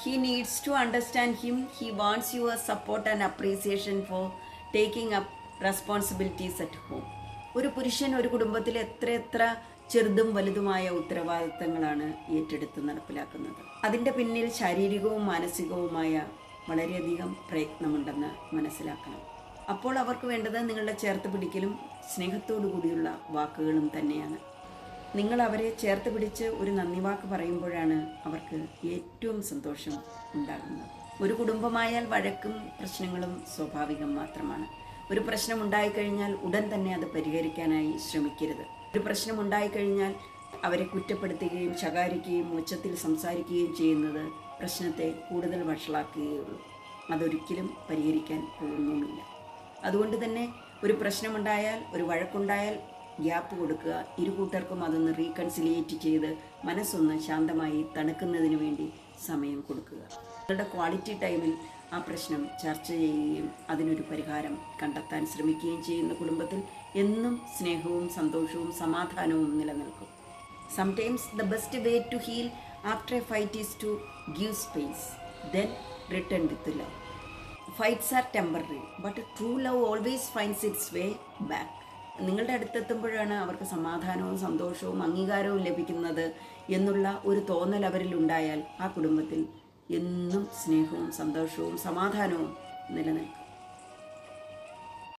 He needs to understand him. He wants your support and appreciation for taking up responsibilities at home. ഒരു പുരുഷൻ ഒരു കുടുംബത്തിൽ എത്ര ചെറുതും വലുതുമായ ഉത്തരവാദിത്തങ്ങളാണ് ഏറ്റെടുത്ത് നടപ്പിലാക്കുന്നത്. അതിൻ്റെ പിന്നിൽ ശാരീരികവും മാനസികവുമായ വളരെയധികം പ്രയത്നമുണ്ടെന്ന് മനസ്സിലാക്കണം. അപ്പോൾ അവർക്ക് വേണ്ടത് നിങ്ങളുടെ ചേർത്ത് പിടിക്കലും സ്നേഹത്തോടു കൂടിയുള്ള വാക്കുകളും തന്നെയാണ്. നിങ്ങൾ അവരെ ചേർത്ത് പിടിച്ച് ഒരു നന്ദി വാക്ക് പറയുമ്പോഴാണ് അവർക്ക് ഏറ്റവും സന്തോഷം ഉണ്ടാകുന്നത്. ഒരു കുടുംബമായാൽ വഴക്കും പ്രശ്നങ്ങളും സ്വാഭാവികം മാത്രമാണ്. ഒരു പ്രശ്നം ഉണ്ടായിക്കഴിഞ്ഞാൽ ഉടൻ തന്നെ അത് പരിഹരിക്കാനായി ശ്രമിക്കരുത്. ഒരു പ്രശ്നം ഉണ്ടായിക്കഴിഞ്ഞാൽ അവരെ കുറ്റപ്പെടുത്തുകയും ശകാരിക്കുകയും ഉച്ചത്തിൽ സംസാരിക്കുകയും ചെയ്യുന്നത് പ്രശ്നത്തെ കൂടുതൽ വഷളാക്കുകയുള്ളൂ. അതൊരിക്കലും പരിഹരിക്കാൻ പോകുന്നുമില്ല. അതുകൊണ്ട് തന്നെ ഒരു പ്രശ്നമുണ്ടായാൽ, ഒരു വഴക്കുണ്ടായാൽ ഗ്യാപ്പ് കൊടുക്കുക. ഇരു കൂട്ടർക്കും അതൊന്ന് റീകൺസിലിയേറ്റ് ചെയ്ത് മനസ്സൊന്ന് ശാന്തമായി തണുക്കുന്നതിന് വേണ്ടി സമയം കൊടുക്കുക. നിങ്ങളുടെ ക്വാളിറ്റി ടൈമിൽ ആ പ്രശ്നം ചർച്ച ചെയ്യുകയും അതിനൊരു പരിഹാരം കണ്ടെത്താൻ ശ്രമിക്കുകയും ചെയ്യുന്ന കുടുംബത്തിൽ എന്നും സ്നേഹവും സന്തോഷവും സമാധാനവും നിലനിൽക്കും. Sometimes the best way to heal after a fight is to give space, then return with love. Fights are temporary, but true love always finds its way back. നിങ്ങളുടെ അടുത്തെത്തുമ്പോഴാണ് അവർക്ക് സമാധാനവും സന്തോഷവും അംഗീകാരവും ലഭിക്കുന്നത് എന്നുള്ള ഒരു തോന്നൽ അവരിൽ ഉണ്ടായാൽ ആ കുടുംബത്തിൽ എന്നും സ്നേഹവും സന്തോഷവും സമാധാനവും നിലനിൽക്കും.